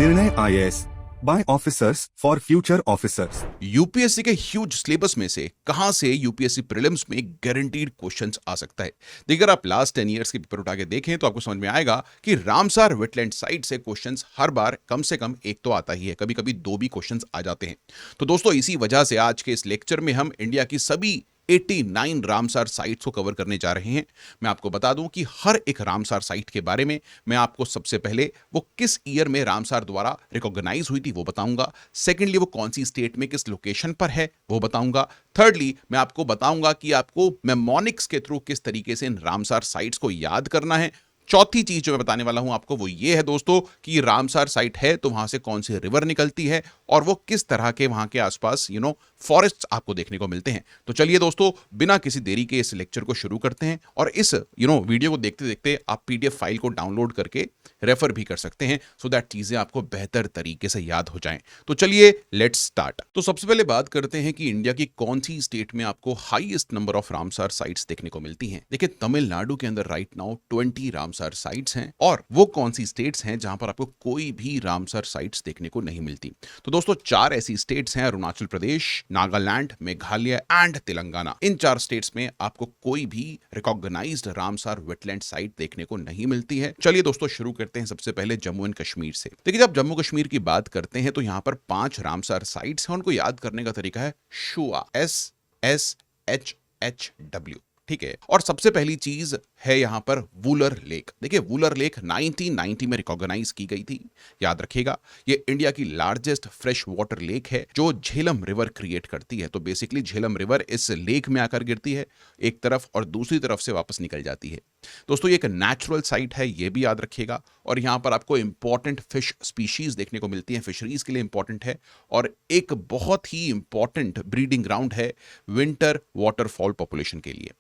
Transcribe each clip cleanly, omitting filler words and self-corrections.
निर्णय IAS by officers for future officers. UPSC के huge syllabus में से कहां से यूपीएससी प्रीलिम्स में गारंटीड क्वेश्चंस आ सकता है। देखिए, अगर आप लास्ट 10 इयर्स के पेपर उठा के देखें तो आपको समझ में आएगा कि रामसार वेटलैंड साइट से क्वेश्चंस हर बार कम से कम एक तो आता ही है, कभी कभी दो भी क्वेश्चंस आ जाते हैं। तो दोस्तों, इसी वजह से आज के इस लेक्चर में हम इंडिया की सभी 89 रामसार साइट्स को कवर करने जा रहे हैं। मैं आपको बता दूं कि हर एक रामसार साइट के बारे में मैं आपको सबसे पहले वो किस ईयर में रामसार द्वारा रिकॉग्नाइज हुई थी वो बताऊंगा। सेकेंडली, वो कौन सी स्टेट में किस लोकेशन पर है वो बताऊंगा। थर्डली, मैं आपको बताऊंगा कि आपको मेमोनिक्स के थ्रू किस तरीके से इन रामसार साइट्स को याद करना है। चौथी चीज जो मैं बताने वाला हूं आपको वो ये है दोस्तों कि रामसार साइट है तो वहां से कौन सी रिवर निकलती है और वो किस तरह के वहां के आसपास फॉरेस्ट्स आपको देखने को मिलते हैं। तो चलिए दोस्तों, बिना किसी देरी के इस लेक्चर को शुरू करते हैं और इस वीडियो को देखते देखते आप पीडीएफ फाइल को डाउनलोड करके रेफर भी कर सकते हैं सो दैट चीजें आपको बेहतर तरीके से याद हो जाएं। तो चलिए लेट्स स्टार्ट। तो सबसे पहले बात करते हैं कि इंडिया की कौन सी स्टेट में आपको highest number of Ramsar sites देखने को मिलती हैं। देखिए, तमिलनाडु के अंदर राइट नाउ 20 रामसार साइट्स हैं। और वो कौन सी स्टेट्स हैं जहां पर आपको कोई भी रामसार साइट्स देखने को नहीं मिलती। तो दोस्तों, 4 ऐसी स्टेट्स हैं, अरुणाचल प्रदेश, नागालैंड, मेघालय एंड तेलंगाना। इन 4 स्टेट्स में आपको कोई भी रिकॉग्नाइज्ड रामसार वेटलैंड साइट देखने को नहीं मिलती है। चलिए दोस्तों, शुरू करते हैं सबसे पहले जम्मू एंड कश्मीर से। देखिए, जब जम्मू कश्मीर की बात करते हैं तो यहां पर 5 रामसार साइट्स हैं। उनको याद करने का तरीका है शुआ, SSHHW, ठीक है। और सबसे पहली चीज है यहां पर वुलर लेक। देखिए, वुलर लेक 1990 में रिकॉग्नाइज की गई थी, याद रखिएगा। ये इंडिया की लार्जेस्ट फ्रेश वाटर लेक है जो झेलम रिवर क्रिएट करती है। तो बेसिकली झेलम रिवर इस लेक में आकर गिरती है एक तरफ और दूसरी तरफ से वापस निकल जाती है। दोस्तों, ये एक नेचुरल साइट है, ये भी याद रखिएगा। और यहां पर आपको इंपॉर्टेंट फिश स्पीशीज देखने को मिलती हैं, फिशरीज के लिए इंपॉर्टेंट है। और एक बहुत ही इंपॉर्टेंट ब्रीडिंग ग्राउंड है विंटर वाटरफॉल पॉपुलेशन के लिए।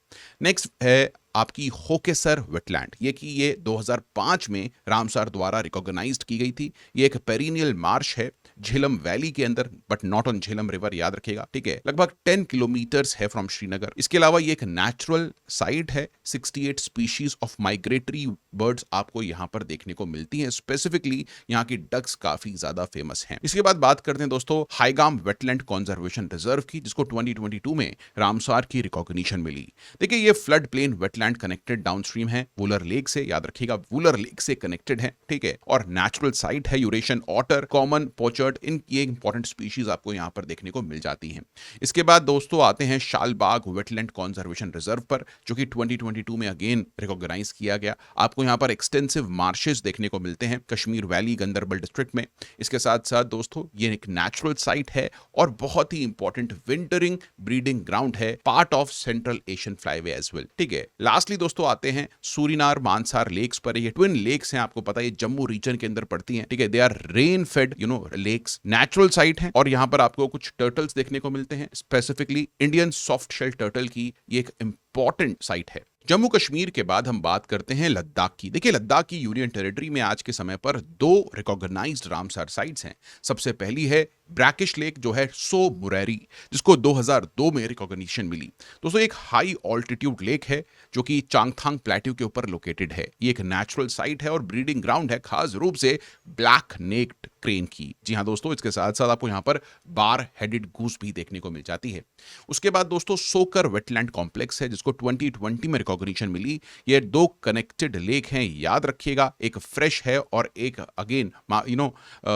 नेक्स्ट है आपकी होकेसर वेटलैंड। ये 2005 में रामसार द्वारा रिकॉग्नाइज्ड की गई थी। ये एक पेरिनियल मार्श है झेलम वैली के अंदर, but not on Jhelum river, याद रखिएगा, ठीक है। लगभग 10 किलोमीटर्स है फ्रॉम श्रीनगर। इसके अलावा ये एक नेचुरल साइट है। 68 स्पीशीज ऑफ माइग्रेटरी बर्ड्स आपको यहां पर देखने को मिलती हैं। स्पेसिफिकली यहां की डक्स काफी ज्यादा फेमस हैं। इसके बाद बात करते हैं दोस्तों हाईगाम वेटलैंड कंजर्वेशन रिजर्व की, जिसको 2022 में रामसार की रिकॉग्निशन मिली। देखिए, ये flood plain wetland connected downstream है वुलर लेक से, याद रखिएगा, वुलर लेक से कनेक्टेड है, ठीक है। और नेचुरल साइट है। यूरेशियन ऑटर, कॉमन पोचर्ड, इनकी इंपॉर्टेंट स्पीशीज आपको यहां पर देखने को मिल जाती हैं। इसके बाद दोस्तों आते हैं शालबाग वेटलैंड कंजर्वेशन रिजर्व पर, जो कि 2022 में अगेन रिकॉग्नाइज किया गया। आपको यहां पर एक्सटेंसिव मार्शेस देखने को मिलते हैं कश्मीर वैली गंदरबल डिस्ट्रिक्ट में। इसके साथ साथ दोस्तों ये एक नेचुरल साइट है और बहुत ही इंपॉर्टेंट विंटरिंग ब्रीडिंग ग्राउंड है, part of central Asian flyway as well, ठीक है। लास्टली दोस्तों आते हैं सूरीनार मानसार लेक्स पर। ये ट्विन लेक्स हैं, आपको पता है, ये जम्मू रीजन के अंदर पड़ती हैं, ठीक है। They are rain fed lakes, natural site है। और यहां पर आपको कुछ टर्टल्स देखने को मिलते हैं, specifically Indian soft shell turtle की ये एक इंपॉर्टेंट साइट है। जम्मू कश्मीर के बाद हम बात करते हैं लद्दाख की। देखिए, लद्दाख की यूनियन टेरिटरी में आज के समय पर 2 रिकॉग्नाइज्ड रामसार साइट्स हैं। सबसे पहली है ब्रैकिश लेक, जो है सो मुरैरी, जिसको 2002 में रिकॉग्निशन मिली। दोस्तों, एक हाई ऑल्टीट्यूड लेक है जो कि चांगथांग प्लेट्यू के ऊपर लोकेटेड है। ये एक नेचुरल साइट है और ब्रीडिंग ग्राउंड है खास रूप से ब्लैक नेक्ड क्रेन की। जी हां दोस्तों, इसके साथ साथ आपको यहां पर बार हेडेड गूस भी देखने को मिल जाती है। उसके बाद दोस्तों सोकर वेटलैंड कॉम्प्लेक्स है, जिसको 2020 में रिकॉग्निशन मिली। ये 2 कनेक्टेड लेक हैं, याद रखिएगा, एक फ्रेश है और एक अगेन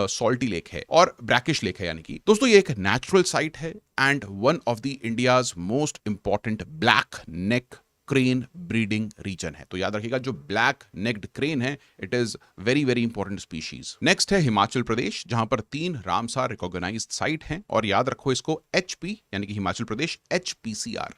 सॉल्टी लेक है और ब्रैकिश लेक है। यानी कि दोस्तों ये एक नेचुरल साइट है and one of the India's most important black neck crane breeding region है। तो याद रखिएगा, जो ब्लैक नेक्ड क्रेन है, it is very very important species. Next है हिमाचल प्रदेश, जहां पर 3 रामसार रिकॉग्नाइज्ड साइट हैं। और याद रखो इसको HP यानी कि हिमाचल प्रदेश PCR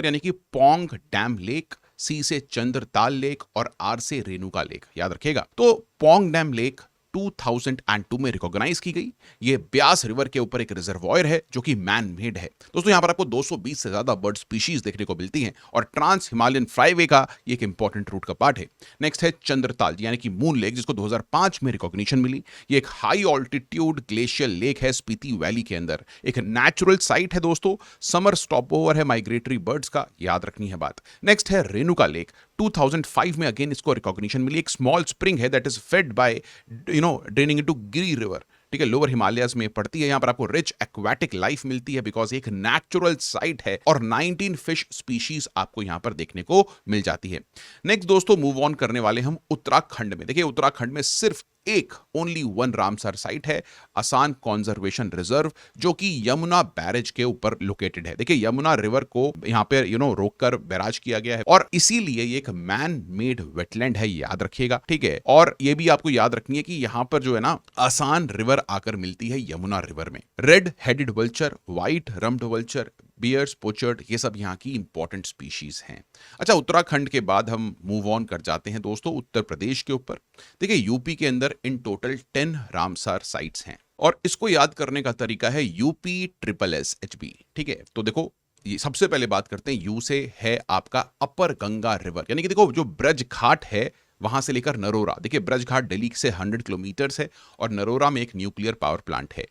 यानी कि पोंग डैम लेक, C से चंद्रताल लेक और R से रेणुका लेक, याद रखिएगा। तो पोंग डैम लेक 2002 में रिकॉग्नाइज की गई। ये ब्यास रिवर के ऊपर एक रिजर्वॉयर है जो कि मैन मेड है। दोस्तों, यहां पर आपको 220 से ज्यादा बर्ड स्पीशीज देखने को मिलती हैं और ट्रांस हिमालयन फ्लाईवे का ये एक इंपॉर्टेंट रूट का पार्ट है। नेक्स्ट है चंद्रताल यानी कि मून लेक, जिसको 2005 में रिकॉग्निशन मिली। ये एक हाई ऑल्टीट्यूड ग्लेशियल लेक है स्पीति वैली के अंदर। एक नेचुरल साइट है दोस्तों, समर स्टॉप ओवर है माइग्रेटरी बर्ड्स का, याद रखनी है बात। नेक्स्ट है रेणुका लेक, 2005 में अगेन इसको रिकॉग्निशन मिली। एक स्मॉल स्प्रिंग है that is fed by draining into Giri river, ठीक है, लोअर हिमालयस में पड़ती है। यहां पर आपको रिच एक्वाटिक लाइफ मिलती है बिकॉज एक नेचुरल साइट है, और 19 फिश स्पीशीज आपको यहां पर देखने को मिल जाती है। नेक्स्ट दोस्तों मूव ऑन करने वाले हम उत्तराखंड में। देखिए उत्तराखंड में सिर्फ एक ओनली वन रामसर साइट है, आसान कंजर्वेशन रिजर्व, जो कि यमुना बैरेज के ऊपर लोकेटेड है। देखिए यमुना रिवर को यहां पे रोककर बैराज किया गया है, और इसीलिए ये एक मैन मेड वेटलैंड है, याद रखिएगा, ठीक है। और ये भी आपको याद रखनी है कि यहां पर जो है ना आसान रिवर आकर मिलती है यमुना रिवर में। Red headed vulture, white rumped vulture, Baer's, pochard, ये सब यहाँ की इंपॉर्टेंट स्पीशीज हैं। अच्छा, उत्तराखंड के बाद हम मूव ऑन कर जाते हैं दोस्तों उत्तर प्रदेश के ऊपर। देखिए यूपी के अंदर इन टोटल 10 रामसर साइट्स हैं, और इसको याद करने का तरीका है UPSSHB, ठीक है। तो देखो ये सबसे पहले बात करते हैं यू से, है आपका अपर गंगा रिवर, यानी कि देखो जो ब्रज घाट है वहां से लेकर नरोरा। देखिए ब्रज घाट दिल्ली से 100 किलोमीटर है, और नरोरा में एक न्यूक्लियर पावर प्लांट है।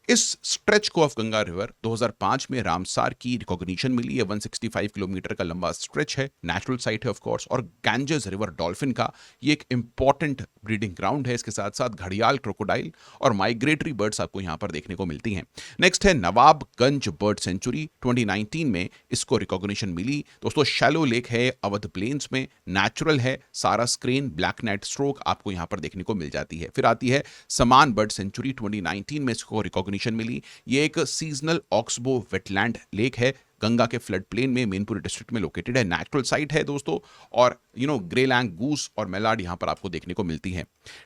इस स्ट्रेच को ऑफ गंगा रिवर 2005 में रामसार की रिकॉग्निशन मिली है। 165 किलोमीटर का लंबा स्ट्रेच है, नेचुरल साइट है ऑफ कोर्स, और गैंजेस रिवर डॉल्फिन का ये एक इंपॉर्टेंट ब्रीडिंग ग्राउंड है। इसके साथ साथ घड़ियाल, क्रोकोडाइल और माइग्रेटरी बर्ड्स आपको यहां पर देखने को मिलती हैं। नेक्स्ट है नवाबगंज बर्ड सेंचुरी, 2019 में इसको रिकॉग्निशन मिली। दोस्तों शैलो लेक है अवध प्लेन्स में, नेचुरल है, सारस क्रेन, ब्लैक नाइट स्ट्रोक आपको यहां पर देखने को मिल जाती है। फिर आती है समान बर्ड सेंचुरी, 2019 में इसको रिकॉग्निशन मिली। ये एक सीजनल ऑक्सबो वेटलैंड लेक है, गंगा के फ्लड प्लेन में मैनपुरी डिस्ट्रिक्ट में लोकेटेड है, नेचुरल साइट है दोस्तों। और ग्रेलैंग, गूस और मेलार्ड यहां पर आपको देखने को मिलती है,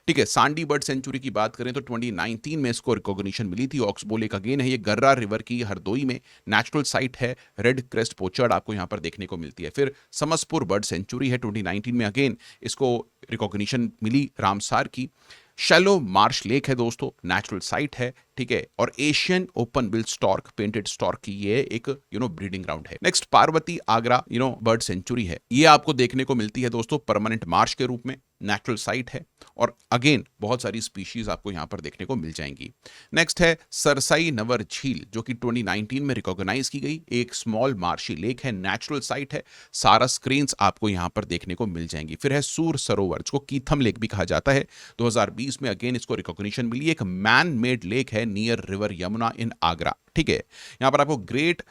ठीक है। सांडी बर्ड सेंचुरी की बात करें तो 2019 में इसको रिकॉग्निशन मिली थी। ऑक्सबो लेक अगेन है, ये गर्रा रिवर की हरदोई में नेचुरल साइट है, रेड क्रेस्ट पोचर्ड आपको यहां पर देखने को मिलती है। फिर समसपुर बर्ड सेंचुरी है, 2019 में अगेन इसको रिकॉग्निशन मिली रामसार की। शैलो मार्श लेक है दोस्तों, नेचुरल साइट है, ठीक है। और Asian open bill stork, painted stork की ये एक ब्रीडिंग ग्राउंड है। Next Parvati Agra bird sanctuary है, ये आपको देखने को मिलती है दोस्तों परमानेंट मार्श के रूप में, नेचुरल साइट है, और अगेन बहुत सारी स्पीशीज आपको यहां पर देखने को मिल जाएंगी। नेक्स्ट है सरसाई नवर झील, जो कि 2019 में रिकॉग्नाइज की गई, एक स्मॉल मार्शी लेक है, नेचुरल साइट है, सारस क्रेन्स आपको यहां पर देखने को मिल जाएंगी। फिर है सूर सरोवर, जिसको कीथम लेक भी कहा जाता है, 2020 में अगेन इसको रिकॉग्निशन मिली। एक मैन मेड लेक है नियर रिवर यमुना इन आगरा, ठीक है। यहां पर आपको ग्रेट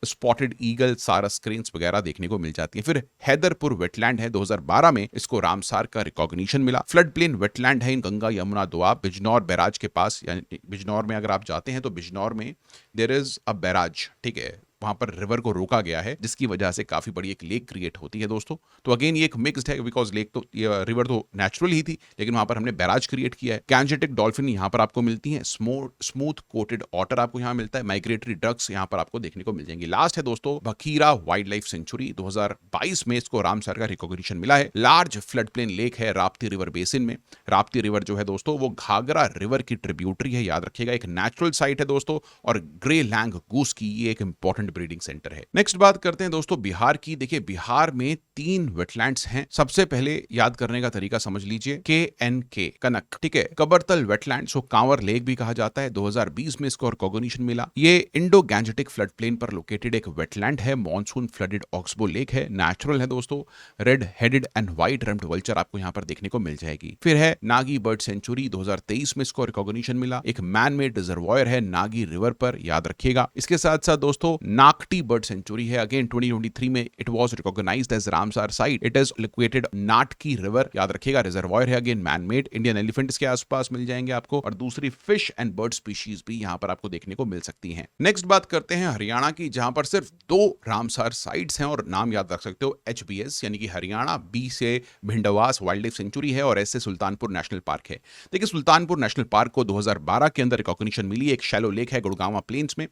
स्पॉटेड ईगल, सारस क्रेन्स वगैरह देखने को मिल जाती है। फिर हैदरपुर वेटलैंड है, 2012 में इसको रामसार का रिकॉग्निशन मिला। फ्लड प्लेन वेटलैंड है इन गंगा यमुना दोआब, बिजनौर बैराज के पास, यानी बिजनौर में अगर आप जाते हैं तो बिजनौर में देयर इज अ बैराज, ठीक है, वहां पर रिवर को रोका गया है, जिसकी वजह से काफी बड़ी एक लेक क्रिएट होती है दोस्तों। तो अगेन ये एक मिक्स्ड है, बिकॉज लेक तो ये रिवर तो नेचुरल ही थी, लेकिन वहां पर हमने बैराज क्रिएट किया है। गैंजेटिक डॉल्फिन यहां पर आपको मिलती है, स्मूथ कोटेड ऑटर आपको यहां मिलता है, माइग्रेटरी डक्स यहां पर आपको देखने को मिल जाएंगी। लास्ट है दोस्तों बखीरा वाइल्ड लाइफ सेंचुरी, 2022 में इसको रामसर का रिकॉग्निशन मिला है। लार्ज फ्लड प्लेन लेक है राप्ती रिवर बेसिन में। राप्ती रिवर जो है दोस्तों वो घाघरा रिवर की ट्रिब्यूटरी है, याद रखिएगा। एक नेचुरल साइट है दोस्तों, और ग्रे लैंग गूस की ये एक इंपॉर्टेंट ब्रीडिंग सेंटर है। नेक्स्ट बात करते हैं दोस्तों बिहार की। देखिए बिहार में 3 वेटलैंड्स हैं। सबसे पहले याद करने का तरीका समझ लीजिए, KNK कनक, ठीक है, कबरतल वेटलैंड्स को कांवर लेक भी कहा जाता है, 2020 में इसको रिकॉग्निशन मिला। ये इंडो गैंजेटिक फ्लड प्लेन पर लोकेटेड एक वेटलैंड है, मॉनसून फ्लडेड ऑक्सबो लेक है, नेचुरल है दोस्तों। Red headed and white rumped vulture आपको यहां पर देखने को मिल जाएगी। फिर है नागी बर्ड सेंचुरी, 2023 में इसको रिकॉग्निशन मिला। एक मैन मेड रिजर्वॉयर है नागी रिवर पर, याद रखिएगा। इसके साथ साथ दोस्तों नाकटी बर्ड सेंचुरी है, अगेन 2023 में it was recognised as Ramsar site. It is located Natki river, याद रखिएगा, रिजर्वॉयर है, again man made. Indian elephant के आसपास मिल जाएंगे आपको, और दूसरी फिश एंड बर्ड स्पीशीज भी यहां पर आपको देखने को मिल सकती हैं। नेक्स्ट बात करते हैं हरियाणा की, जहां पर सिर्फ 2 रामसार साइट्स हैं, और नाम याद रख सकते हो HBS, यानी कि हरियाणा। B से भिंडवास वाइल्ड लाइफ सेंचुरी है, और S से सुल्तानपुर नेशनल पार्क है। देखिए सुल्तानपुर नेशनल पार्क को 2012 के अंदर रिकॉग्निशन मिली। एक शैलो लेक है गुड़गांवा प्लेन्स में,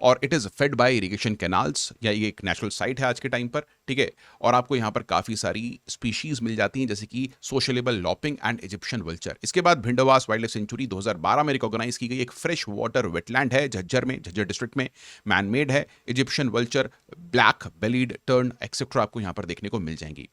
और it is fed by irrigation canals, या ये एक नेचुरल साइट है आज के टाइम पर, ठीक है। और आपको यहां पर काफी सारी स्पीशीज मिल जाती हैं, जैसे कि सोशलेबल लॉपिंग एंड इजिप्शियन वल्चर। इसके बाद भिंडवास वाइल्ड लाइफ सेंचुरी 2012 में रिकॉग्नाइज की गई, एक फ्रेश वाटर वेटलैंड है झज्जर में, झज्जर डिस्ट्रिक्ट में, मैन मेड है। Egyptian vulture, black bellied turn etcetera आपको यहां पर देखने को मिल जाएंगी।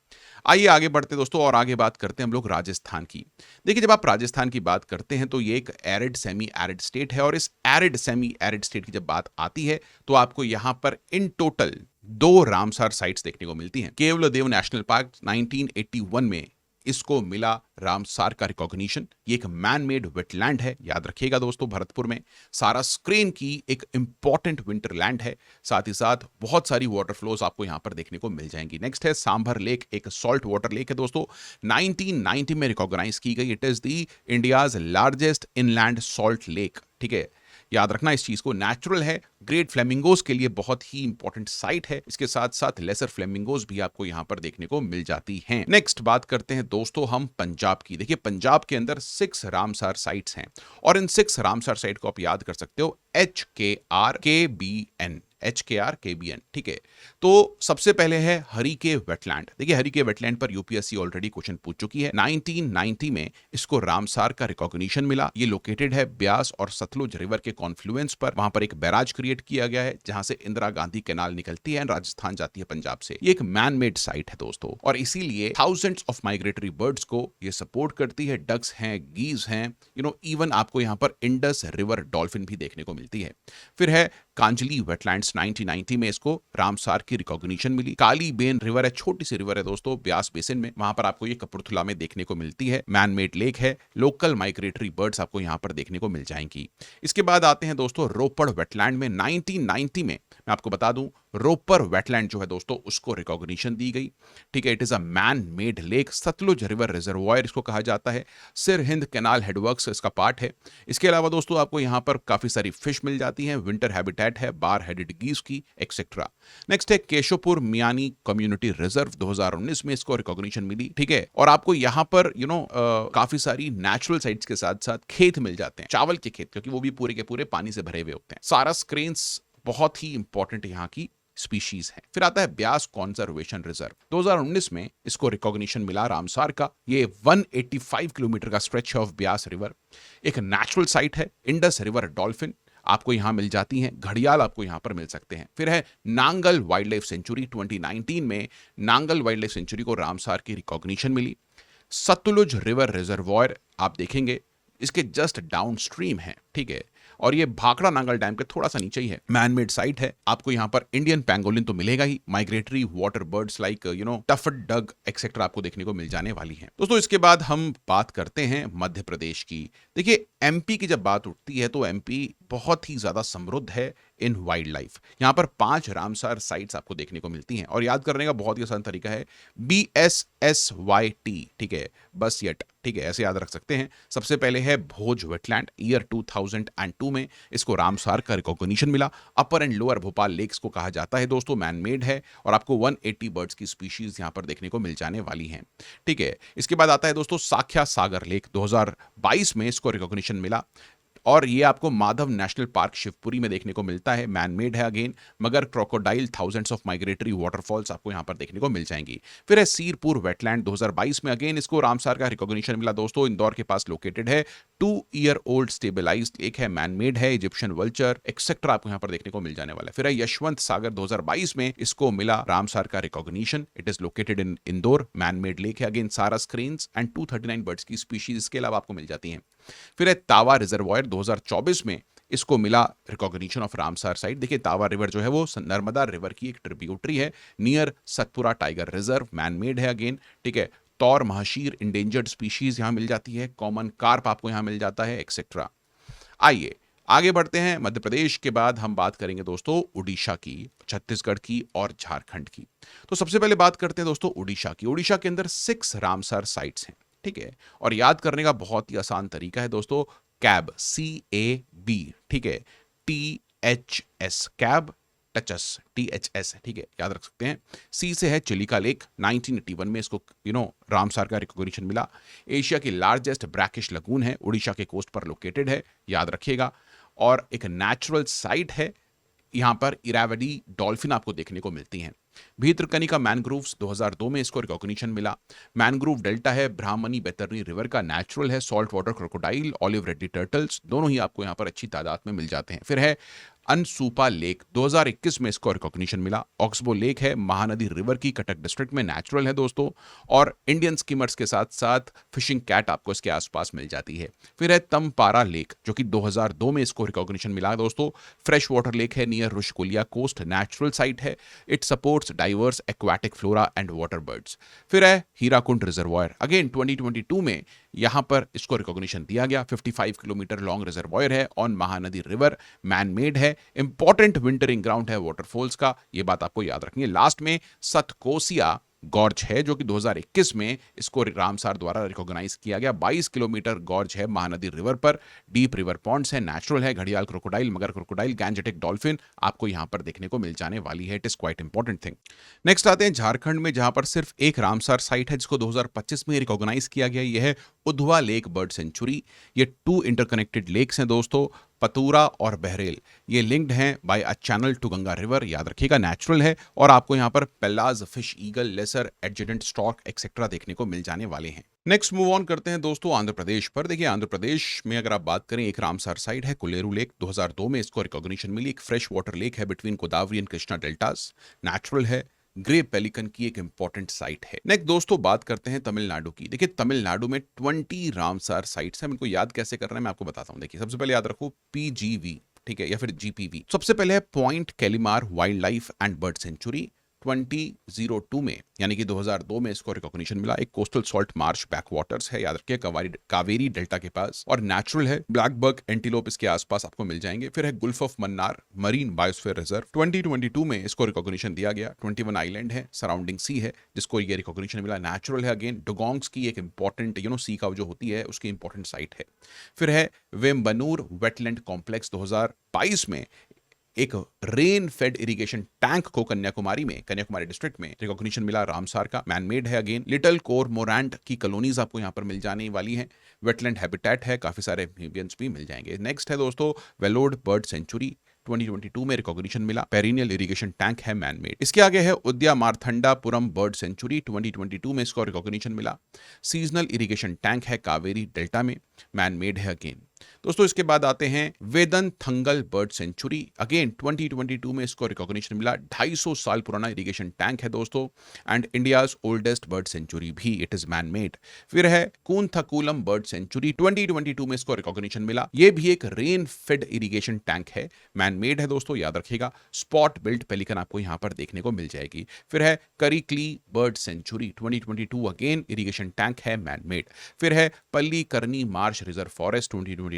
आइए आगे बढ़ते दोस्तों, और आगे बात करते हैं हम लोग राजस्थान की। देखिए जब आप राजस्थान की बात करते हैं तो ये एक एरिड सेमी एरिड स्टेट है, और इस एरिड सेमी एरिड स्टेट की जब बात आती है तो आपको यहां पर इन टोटल दो रामसार साइट्स देखने को मिलती हैं। केवलदेव नेशनल पार्क 1981 में इसको मिला रामसार का रिकॉग्निशन। ये एक मैन मेड वेटलैंड है, याद रखिएगा दोस्तों, भरतपुर में सारा स्क्रीन की एक इंपॉर्टेंट विंटरलैंड है। साथ ही साथ बहुत सारी वाटर फ्लोज आपको यहां पर देखने को मिल जाएंगी। नेक्स्ट है सांभर लेक, एक सॉल्ट वाटर लेक है दोस्तों, 1990 में रिकॉग्नाइज की गई। It is the India's largest inland salt lake, ठीक है, याद रखना इस चीज को। नेचुरल है, ग्रेट फ्लेमिंगोज के लिए बहुत ही इंपॉर्टेंट साइट है। इसके साथ साथ लेसर फ्लेमिंगोज भी आपको यहां पर देखने को मिल जाती हैं। नेक्स्ट बात करते हैं दोस्तों हम पंजाब की। देखिए पंजाब के अंदर 6 रामसार साइट्स हैं और इन 6 रामसार साइट को आप याद कर सकते हो HKRKBN, HKRKBN, ठीक है। तो सबसे पहले है हरिके वेटलैंड। देखिए हरिके वेटलैंड पर यूपीएससी ऑलरेडी क्वेश्चन पूछ चुकी है। 1990 में इसको रामसार का रिकॉग्निशन मिला। ये लोकेटेड है ब्यास और सतलुज रिवर के कॉन्फ्लुएंस पर। वहां पर एक बैराज क्रिएट किया गया है जहां से इंदिरा गांधी कैनाल निकलती है, राजस्थान जाती है पंजाब से। ये एक मैन मेड साइट है दोस्तों और इसीलिए थाउजेंड्स ऑफ माइग्रेटरी बर्ड्स को ये सपोर्ट करती है। डक्स हैं, गीज हैं, इवन आपको यहां पर इंडस रिवर डॉल्फिन भी देखने को मिलती है। फिर है कांजली वेटलैंड्स, 1990 में इसको रामसार की रिकॉग्निशन मिली। काली बेन रिवर है, छोटी सी रिवर है दोस्तों ब्यास बेसिन में, वहां पर आपको ये कपूरथला में देखने को मिलती है। मैन मेड लेक है, लोकल माइग्रेटरी बर्ड्स आपको यहां पर देखने को मिल जाएंगी। इसके बाद आते हैं दोस्तों रोपड़ वेटलैंड में। 1990 में मैं आपको बता दूं रोपर वेटलैंड जो है दोस्तों उसको रिकॉग्निशन दी गई, ठीक है। It is a man made lake, Sutlej river reservoir इसको कहा जाता है। सिर हिंद कैनाल हेडवर्क्स इसका पार्ट है। इसके अलावा दोस्तों आपको यहां पर काफी सारी फिश मिल जाती हैं, विंटर हैबिटेट है बार हेडेड गीज की, एक्सेट्रा। नेक्स्ट है केशवपुर मियानी कम्युनिटी रिजर्व, 2019 में इसको रिकॉग्निशन मिली, ठीक है। और आपको यहां पर काफी सारी नेचुरल साइट्स के साथ साथ खेत मिल जाते हैं, चावल के खेत, क्योंकि वो भी पूरे के पूरे पानी से भरे हुए होते हैं। सारस क्रेन्स बहुत ही इंपॉर्टेंट यहां की स्पीशीज है। फिर आता है ब्यास कंजर्वेशन रिजर्व, 2019 में इसको रिकॉग्निशन मिला रामसार का। ये 185 किलोमीटर का स्ट्रेच है ऑफ ब्यास रिवर। एक नेचुरल साइट है। इंडस रिवर डॉल्फिन आपको यहां मिल जाती हैं, घड़ियाल आपको यहां पर मिल सकते हैं। फिर है नांगल वाइल्ड लाइफ सेंचुरी, 2019 में नांगल वाइल्ड लाइफ सेंचुरी को रामसार की रिकॉग्निशन मिली। सतलुज रिवर रिजर्वायर आप देखेंगे इसके जस्ट डाउन स्ट्रीम है, ठीक है, और ये भाखड़ा नांगल डैम के थोड़ा सा नीचे ही है। मैन मेड साइट है। आपको यहां पर इंडियन पैंगोलिन तो मिलेगा ही, माइग्रेटरी वाटर बर्ड्स लाइक टफट डग एक्सेट्रा आपको देखने को मिल जाने वाली हैं। दोस्तों इसके बाद हम बात करते हैं मध्य प्रदेश की। देखिए एमपी की जब बात उठती है तो एमपी बहुत ही ज्यादा समृद्ध है इन वाइल्ड लाइफ। यहां पर 5 रामसार साइट्स आपको देखने को मिलती हैं और याद करने का बहुत ही आसान तरीका है BSSYT, ठीक है, बस यट, ठीक है, ऐसे याद रख सकते हैं। सबसे पहले है भोज वेटलैंड, ईयर 2002 में इसको रामसार का रिकॉग्निशन मिला। अपर एंड लोअर भोपाल लेक्स को कहा जाता है दोस्तों, मैन मेड है और आपको 180 बर्ड्स की स्पीशीज यहां पर देखने को मिल जाने वाली हैं, ठीक है। इसके बाद आता है दोस्तों साख्या सागर लेक, 2022 में इसको रिकॉग्निशन मिला और ये आपको माधव नेशनल पार्क शिवपुरी में देखने को मिलता है। मैन मेड है अगेन, मगर crocodile, thousands of migratory waterfalls आपको यहां पर देखने को मिल जाएंगी। फिर है सीरपुर वेटलैंड, 2022 में अगेन इसको रामसार का रिकॉग्निशन मिला दोस्तों, इंदौर के पास लोकेटेड है। 2-year-old स्टेबलाइज्ड एक है, मैन मेड है, इजिप्शियन वल्चर एक्सेट्रा आपको यहां पर देखने को मिल जाने वाला है। फिर है यशवंत सागर, 2022 में इसको मिला रामसार का recognition. It is located in Indore, man made lake है अगेन, सारस क्रेन्स एंड 239 बर्ड्स की स्पीशीज इसके अलावा आपको मिल जाती हैं। फिर है तावा रिजर्वायर, 2024 में इसको मिला रिकॉग्निशन ऑफ रामसार साइट। देखिए तावा रिवर जो है वो नर्मदा रिवर की एक ट्रिब्यूटरी है near Satpura tiger reserve, man made है अगेन, ठीक है। तौर महाशीर इंडेंजर्ड स्पीशीज यहां मिल जाती है, कॉमन कार्प आपको यहां मिल जाता है, एक्सेट्रा। आइए आगे बढ़ते हैं। मध्य प्रदेश के बाद हम बात करेंगे दोस्तों उड़ीसा की, छत्तीसगढ़ की और झारखंड की। तो सबसे पहले बात करते हैं दोस्तों उड़ीसा की। उड़ीसा के अंदर 6 रामसार साइट्स हैं, ठीक है, और याद करने का बहुत ही आसान तरीका है दोस्तों, कैब, CAB, ठीक है, THS, कैब, टचस, THS, ठीक है, याद रख सकते हैं। सी से है चिलिका लेक, 1981 में इसको रामसार का रिकॉग्निशन मिला। एशिया की लार्जेस्ट ब्रैकिश लगून है, उड़ीसा के कोस्ट पर लोकेटेड है, याद रखिएगा, और एक नेचुरल साइट है। यहां पर इरावदी डॉल्फिन आपको देखने को मिलती हैं। भीतरकनिका मैनग्रोव्स, 2002 में इसको रिकॉग्निशन मिला। मैनग्रोव डेल्टा है, ब्राह्मणी बैतरनी रिवर का, नेचुरल है, salt water crocodile, olive ready turtles दोनों ही आपको यहां पर अच्छी तादाद में मिल जाते हैं। फिर है अनसूपा लेक 2021 में इसको रिकॉग्निशन मिला। ऑक्सबो लेक है महानदी रिवर की कटक डिस्ट्रिक्ट में, नेचुरल है दोस्तों, और इंडियन स्कीमर्स के साथ साथ फिशिंग कैट आपको इसके आसपास मिल जाती है। फिर है तमपारा लेक जो कि 2002 में इसको रिकॉग्निशन मिला दोस्तों। फ्रेश वाटर लेक है नियर रुशकुलिया कोस्ट, नेचुरल साइट है। It supports diverse aquatic flora and water birds. फिर है हीराकुंड रिजर्वायर, अगेन 2022 में यहां पर इसको रिकॉग्निशन दिया गया। 55 किलोमीटर लॉन्ग रिजर्वायर है on Mahanadi river, man made है, इंपॉर्टेंट विंटरिंग ग्राउंड है वाटरफॉल्स का, ये बात आपको याद रखनी है। लास्ट में सतकोसिया गॉर्ज है जो कि 2021 में इसको रामसार द्वारा रिकॉग्नाइज किया गया। 22 किलोमीटर गॉर्ज है महानदी रिवर पर, डीप रिवर पॉन्ड्स है, नेचुरल है। घड़ियाल क्रोकोडाइल, मगर क्रोकोडाइल, गैंजेटिक डॉल्फिन आपको यहां पर देखने को मिल जाने वाली है। It is quite important thing. Next आते हैं झारखंड में, जहां पर सिर्फ एक रामसार साइट है जिसको 2025 में रिकॉग्नाइज किया गया। यह है उधवा लेक बर्ड सेंचुरी। ये 2 इंटरकनेक्टेड लेक्स हैं दोस्तों, पतूरा और बहरेल। ये लिंक्ड हैं by a channel to Ganga river, याद रखिएगा, नेचुरल है। और आपको यहां पर Pallas's, fish eagle, lesser adjutant stork etcetera देखने को मिल जाने वाले हैं। नेक्स्ट मूव ऑन करते हैं दोस्तों आंध्र प्रदेश पर। देखिए आंध्र प्रदेश में अगर आप बात करें, एक रामसार साइट है कुलेरू लेक, 2002 में इसको रिकॉग्निशन मिली। एक फ्रेश वाटर लेक है between Godavari and Krishna deltas, natural है। ग्रे पेलिकन की एक इंपॉर्टेंट साइट है। नेक्स्ट दोस्तों बात करते हैं तमिलनाडु की। देखिए तमिलनाडु में 20 रामसार साइट्स हैं। इनको याद कैसे करना है मैं आपको बताता हूं। देखिए सबसे पहले याद रखो PGV, ठीक है, या फिर GPV। सबसे पहले है point Calimere wild life and bird sanctuary, 2002 में यानी कि 2002 में इसको रिकॉग्निशन मिला। एक coastal salt Marsh back waters है, याद रखिए, कावेरी डेल्टा के पास, और नेचुरल है। ब्लैक बक, एंटीलोप इसके आसपास आपको मिल जाएंगे। फिर है Gulf of Mannar marine biosphere reserve, 2022 में इसको रिकॉग्निशन दिया गया। 21 आइलैंड है, सराउंडिंग सी है, जिसको ये रिकॉग्निशन मिला, नेचुरल है। अगेन डुगोंग्स की एक इंपॉर्टेंट सी काव जो होती है उसकी इंपॉर्टेंट साइट है। फिर है वेम्बनूर वेटलैंड कॉम्प्लेक्स, 2022 में एक रेन फेड इरिगेशन टैंक को कन्याकुमारी डिस्ट्रिक्ट में रिकॉग्निशन मिला रामसार का, मैन मेड है। अगेन लिटिल कोरमोरैंट की कॉलोनीज आपको यहां पर मिल जाने वाली हैं। वेटलैंड हैबिटेट है, काफी सारे एम्फीबियंस भी मिल जाएंगे। नेक्स्ट है दोस्तों वेलोड बर्ड सेंचुरी, 2022 में रिकॉग्निशन मिला। पेरिनियल इरिगेशन टैंक है, मैन मेड। इसके आगे है उद्या मारथंडापुरम बर्ड सेंचुरी, 2022 में इसको रिकॉग्निशन मिला। सीजनल इरिगेशन टैंक है कावेरी डेल्टा में, मैन मेड है। अगेन दोस्तों इसके बाद आते हैं वेदन थंगल बर्ड सेंचुरी, अगेन 2022 में इसको रिकॉग्निशन मिला। 250 साल पुराना इरिगेशन टैंक है दोस्तों, and India's oldest bird sanctuary भी, इट इज मैन मेड। फिर है कूंथकुलम बर्ड सेंचुरी, 2022 में इसको रिकॉग्निशन मिला। यह भी एक रेन फेड इरिगेशन टैंक है, मैन मेड है दोस्तों, याद रखिएगा। स्पॉट बिल्ट पेलिकन आपको यहां पर देखने को मिल जाएगी। फिर है Karikili bird sanctuary, 2022, again irrigation tank है, मैन मेड। फिर है Pallikaranai marsh reserve forest, 2022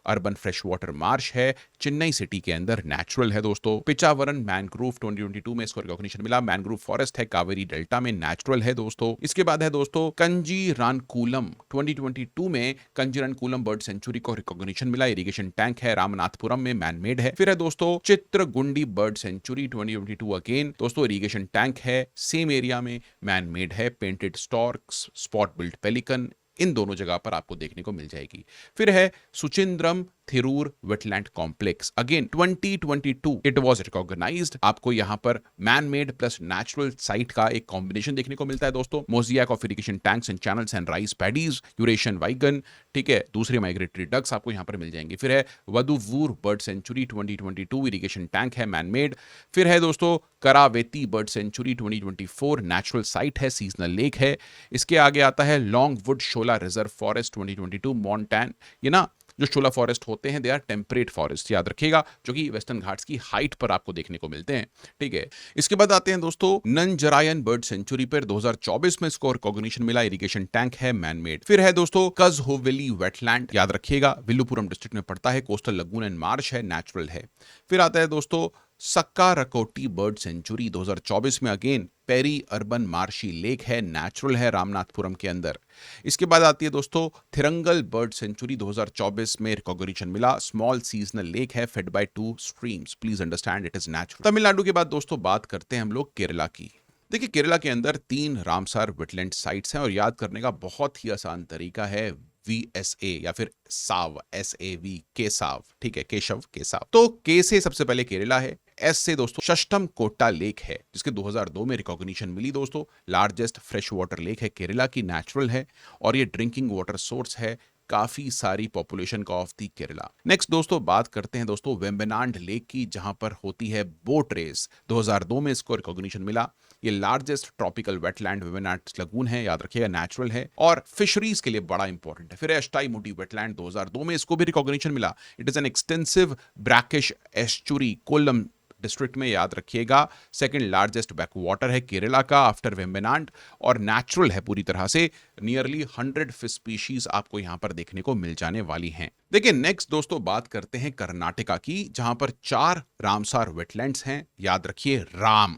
urban fresh water marsh है, चेन्नई सिटी के अंदर, नेचुरल है दोस्तों। पिचावरन मैनग्रोव, 2022 में इसको रिकॉग्निशन मिला। मैनग्रोव फॉरेस्ट है कावेरी डेल्टा में, नेचुरल है दोस्तों। इसके बाद है दोस्तों कंजीरानकुलम, 2022 में कंजीरानकुलम बर्ड सेंचुरी को रिकॉग्निशन मिला। इरिगेशन टैंक है, रामनाथपुरम में, मैन मेड है। फिर है दोस्तों चित्रगुंडी बर्ड सेंचुरी, 2022, अगेन दोस्तों इरिगेशन टैंक है, सेम एरिया में, मैन मेड है। Painted storks, spot built pelican, इन दोनों जगह पर आपको देखने को मिल जाएगी। फिर है Suchindram Theroor wetland complex, again 2022 it was recognised. आपको यहां पर man made plus natural site का एक कॉम्बिनेशन देखने को मिलता है दोस्तों। Mosaic of irrigation tanks and channels and rice paddies, Eurasian wigeon, ठीक है, दूसरे माइग्रेटरी डक्स आपको यहां पर मिल जाएंगे। फिर है वदुवूर बर्ड सेंचुरी, 2022 इरिगेशन टैंक है, मैन मेड। फिर है दोस्तों करावेती बर्ड सेंचुरी, 2024 नेचुरल साइट है, सीजनल लेक है। इसके आगे आता है long would Shola reserve forest, 2022 मॉन्टैन। ये ना जो शोला फॉरेस्ट होते हैं दे आर टेम्परेट फॉरेस्ट, याद रखिएगा, जो कि वेस्टर्न घाट्स की हाइट पर आपको देखने को मिलते हैं, ठीक है। इसके बाद आते हैं दोस्तों नंजरायन बर्ड सेंचुरी पर, 2024 में इसको रिकॉग्निशन मिला। इरिगेशन टैंक है, मैन मेड। फिर है दोस्तों कजहोवेली वेटलैंड, याद रखिएगा, विल्लुपुरम डिस्ट्रिक्ट में पड़ता है, कोस्टल लगून एंड मार्श है, नेचुरल है। फिर आता है दोस्तों सक्कारकोटी बर्ड सेंचुरी, 2024 में, again peri urban marshy lake है, नेचुरल है, रामनाथपुरम के अंदर। इसके बाद आती है दोस्तों थिरंगल बर्ड सेंचुरी, 2024 में रिकॉग्निशन मिला। स्मॉल सीजनल लेक है, fed by 2 streams, please understand it is natural. Tamil Nadu के बाद दोस्तों बात करते हैं हम लोग केरला की। देखिए केरला के अंदर 3 रामसार वेटलैंड साइट्स हैं और याद करने का बहुत ही आसान तरीका है VSA या फिर साव, SAV, केसाव, ठीक है, केशव केसाव। तो के से सबसे पहले केरला है, एस से दोस्तों षष्ठम कोट्टा लेक है, जिसके 2002 में रिकॉग्निशन मिली दोस्तों। लार्जेस्ट फ्रेश वाटर लेक है केरला की, नेचुरल है, और ये ड्रिंकिंग वाटर सोर्स है काफी सारी पॉपुलेशन का ऑफ दी केरला। नेक्स्ट दोस्तों बात करते हैं दोस्तों वेम्बनाड लेक की, जहां पर होती है बोट रेस। 2002 में इसको रिकॉग्निशन मिला। ये largest tropical wetland Vembanad lagoon है, याद रखिएगा, नेचुरल है और फिशरीज के लिए बड़ा इंपॉर्टेंट है। फिर एस्टाई मोटी वेटलैंड 2002 में इसको भी रिकॉग्निशन मिला। It is an extensive brackish estuary, Kollam district में, याद रखिएगा। सेकंड लार्जेस्ट बैक वाटर है केरला का आफ्टर वेम्बनाड और नेचुरल है पूरी तरह से। नियरली 100 फिश स्पीशीज आपको यहां पर देखने को मिल जाने वाली हैं। देखिए नेक्स्ट दोस्तों बात करते हैं कर्नाटका की, जहां पर 4 रामसार वेटलैंड्स हैं, याद रखिए राम,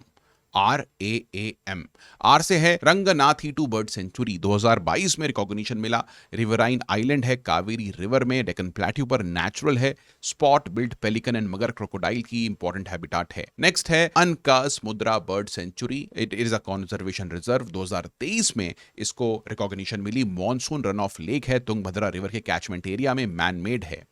RAAM। आर से है रंगनाथी टू बर्ड सेंचुरी, 2022 में रिकॉग्निशन मिला। रिवराइन आइलैंड है कावेरी रिवर में, डेक्कन प्लेट्यू पर, नेचुरल है। Spot billed pelican and mugger crocodile की इंपॉर्टेंट हैबिटाट है। नेक्स्ट है Ankasamudra bird sanctuary, it is a conservation reserve, 2023 में इसको रिकॉग्निशन मिली। मॉनसून रन ऑफ लेक है, तुंगभद्रा रिवर के कैचमेंट एरिया में, मैन मेड है।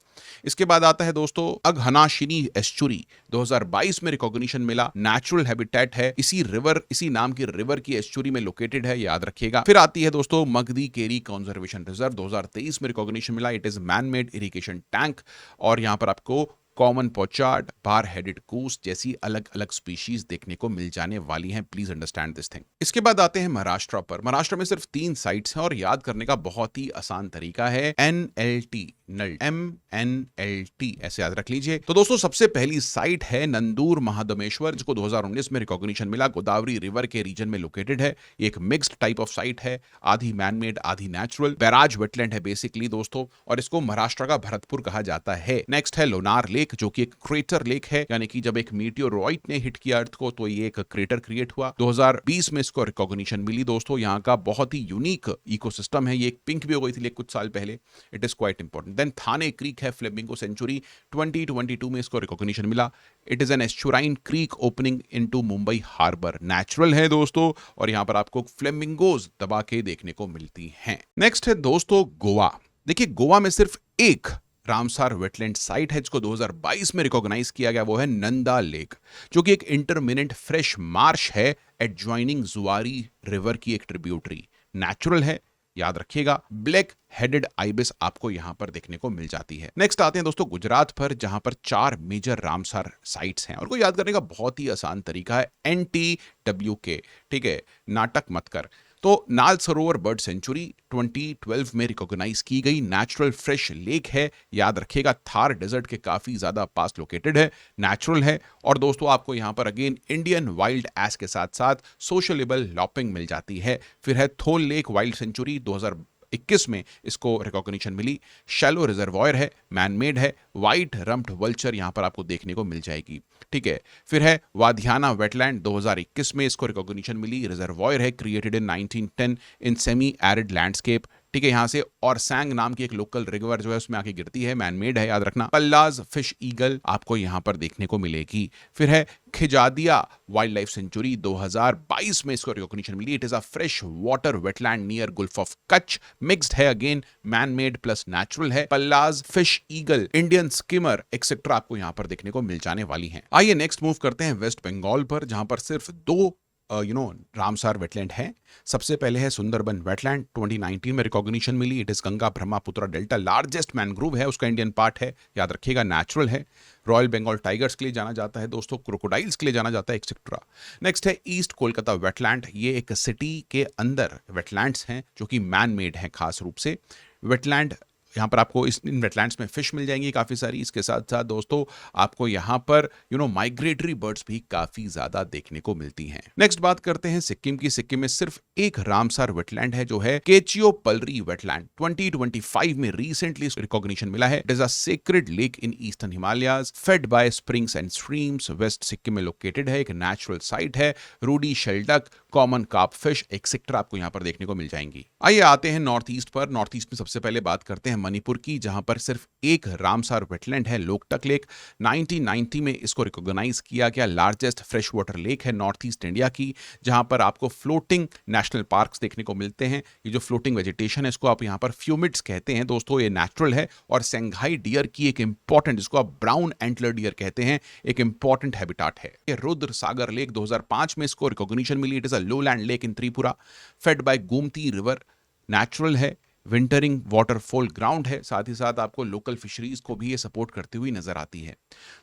इसके बाद आता है दोस्तों अघनाशिनी एस्चुरी, 2022 में रिकॉग्निशन मिला। नेचुरल हैबिटेट है, इसी नाम की रिवर की एस्चुरी में लोकेटेड है, याद रखिएगा। फिर आती है दोस्तों मगदी केरी कंजर्वेशन रिजर्व, 2023 में रिकॉग्निशन मिला। It is man made irrigation tank और यहां पर आपको कॉमन पोचार्ड, बार हेडेड कूस जैसी अलग अलग स्पीशीज देखने को मिल जाने वाली हैं। Please understand this thing. इसके बाद आते हैं महाराष्ट्र पर। महाराष्ट्र में सिर्फ 3 साइट्स हैं और याद करने का बहुत ही आसान तरीका है NLT, नल्ट, MNLT, ऐसे याद रख लीजिए। तो दोस्तों सबसे पहली साइट है नंदूर महादमेश्वर, जिसको 2019 में रिकॉग्निशन मिला। गोदावरी रिवर के रीजन में लोकेटेड है। एक मिक्स्ड टाइप ऑफ साइट है, आधी मैनमेड आधी नेचुरल। बैराज वेटलैंड है बेसिकली दोस्तों, और इसको महाराष्ट्र का भरतपुर कहा जाता है। नेक्स्ट है लोनार लेक, जो कि एक क्रेटर लेक है, यानी कि जब एक मीटियोरॉइट ने हिट किया अर्थ को तो ये एक क्रेटर क्रिएट हुआ। 2020 में इसको रिकॉग्निशन मिली दोस्तों। यहाँ का बहुत ही यूनिक इकोसिस्टम है। ये एक पिंक भी हो गई थी कुछ साल पहले। It is quite important. Then Thane creek है फ्लेमिंगो सेंचुरी, 2022 में इसको रिकॉग्निशन मिला। It is an estuarine creek opening into Mumbai harbour, natural है दोस्तों और यहां पर आपको फ्लेमिंगोज दबा के देखने को मिलती हैं। नेक्स्ट है दोस्तों गोवा। देखिए गोवा में सिर्फ एक रामसार वेटलैंड साइट है जिसको 2022 में रिकॉग्नाइज किया गया, वो है नंदा लेक, जो कि एक इंटरमिनेंट फ्रेश मार्श है एडजॉइनिंग जुआरी रिवर की एक ट्रिब्यूटरी। नेचुरल है, याद रखिएगा। ब्लैक हेडेड आइबिस आपको यहां पर देखने को मिल जाती है। नेक्स्ट आते हैं दोस्तों गुजरात पर, जहां पर 4 मेजर रामसार साइट्स हैं और को याद करने का बहुत ही आसान तरीका है NTWK, ठीक है, नाटक मत कर। तो नाल सरोवर बर्ड सेंचुरी 2012 में रिकॉग्नाइज की गई नेचुरल फ्रेश लेक है, याद रखिएगा। थार डेजर्ट के काफी ज्यादा पास लोकेटेड है, नेचुरल है। और दोस्तों आपको यहां पर अगेन इंडियन वाइल्ड एस के साथ साथ सोशलेबल लॉपिंग मिल जाती है। फिर है थोल लेक वाइल्ड सेंचुरी, 2021 में इसको रिकॉग्निशन मिली। शैलो रिजर्वॉयर है, मैनमेड है। व्हाइट रम्प्ड वल्चर यहां पर आपको देखने को मिल जाएगी, ठीक है। फिर है वाधियाना वेटलैंड, 2021 में इसको रिकॉग्निशन मिली। रिजर्वॉयर है, created in 1910 in semi arid landscape, ठीक है। यहां से और सैंग नाम की एक लोकल रिवर जो है उसमें आके गिरती है, मैनमेड है, याद रखना। पल्लाज फिश ईगल आपको यहां पर देखने को मिलेगी। फिर है खिजादिया वाइल्ड लाइफ सेंचुरी, 2022 में इसको रिकॉग्निशन मिली। It is a fresh water wetland near gulf of Kutch, mixed है, अगेन मैनमेड प्लस नेचुरल है। Pallas's fish eagle, Indian skimmer etcetera आपको यहां पर देखने को मिल जाने वाली हैं। आइए नेक्स्ट मूव करते हैं वेस्ट बंगाल पर, जहां पर सिर्फ 2 रामसार वेटलैंड है। सबसे पहले है सुंदरबन वेटलैंड, 2019 में रिकॉग्निशन मिली। It is Ganga Brahmaputra delta, largest mangrove है, उसका इंडियन पार्ट है, याद रखिएगा, नेचुरल है। रॉयल बंगाल टाइगर्स के लिए जाना जाता है दोस्तों, क्रोकोडाइल्स के लिए जाना जाता है, एक्सेट्रा। नेक्स्ट है ईस्ट कोलकाता वेटलैंड, ये एक सिटी के अंदर वेटलैंड्स हैं जो कि मैन मेड हैं खास रूप से। वेटलैंड यहाँ पर आपको इन वेटलैंड्स में फिश मिल जाएंगी काफ़ी सारी। इसके साथ साथ दोस्तों आपको यहाँ पर माइग्रेटरी बर्ड्स भी काफ़ी ज़्यादा देखने को मिलती हैं। नेक्स्ट बात करते हैं सिक्किम की। सिक्किम में सिर्फ एक रामसार वेटलैंड है जो है केचियो पलरी वेटलैंड, 2025 में रिसेंटली रिकॉग्निशन मिला है। It is a sacred lake in eastern Himalayas, fed by springs and streams, west Sikkim में लोकेटेड है। एक नेचुरल साइट है। Ruddy shelduck, common carp fish etcetera आपको यहाँ पर देखने को मिल जाएंगी। आइए आते हैं नॉर्थ ईस्ट पर। नॉर्थ ईस्ट में सबसे पहले बात करते हैं मणिपुर की, जहां पर सिर्फ एक रामसार वेटलैंड है, लोकटक लेक। 1990 में इसको रिकॉग्नाइज किया गया। लार्जेस्ट फ्रेश वाटर लेक है नॉर्थ ईस्ट इंडिया की, जहां पर आपको फ्लोटिंग नेशनल पार्क्स देखने को मिलते हैं। ये जो फ्लोटिंग वेजिटेशन है इसको आप यहां पर फ्यूमिड्स कहते हैं दोस्तों, ये नेचुरल है। और संघाई डियर की एक इंपॉर्टेंट, जिसको आप ब्राउन एंटलर डियर कहते हैं, एक इंपॉर्टेंट हैबिटाट है। ये रुद्र सागर लेक, 2005 में इसको रिकॉग्निशन मिली। It is a lowland lake in Tripura, fed by Gomti river, natural है। विंटरिंग वाटरफॉल ग्राउंड है, साथ ही साथ आपको लोकल फिशरीज को भी ये सपोर्ट करती हुई नजर आती है।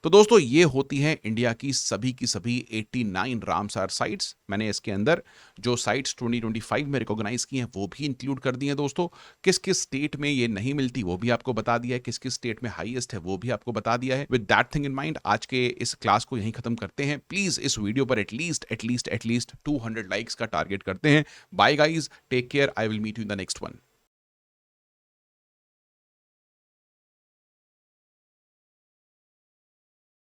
तो दोस्तों ये होती हैं इंडिया की सभी 89 रामसार साइट्स। मैंने इसके अंदर जो साइट्स 2025 में रिकॉग्नाइज की हैं वो भी इंक्लूड कर दी हैं दोस्तों। किस किस स्टेट में ये नहीं मिलती वो भी आपको बता दिया है, किस किस स्टेट में हाईएस्ट है वो भी आपको बता दिया है। With that thing in mind आज के इस क्लास को यहीं खत्म करते हैं। प्लीज इस वीडियो पर एटलीस्ट 200 लाइक्स का टारगेट करते हैं। Bye guys, take care, I will meet you in the next one.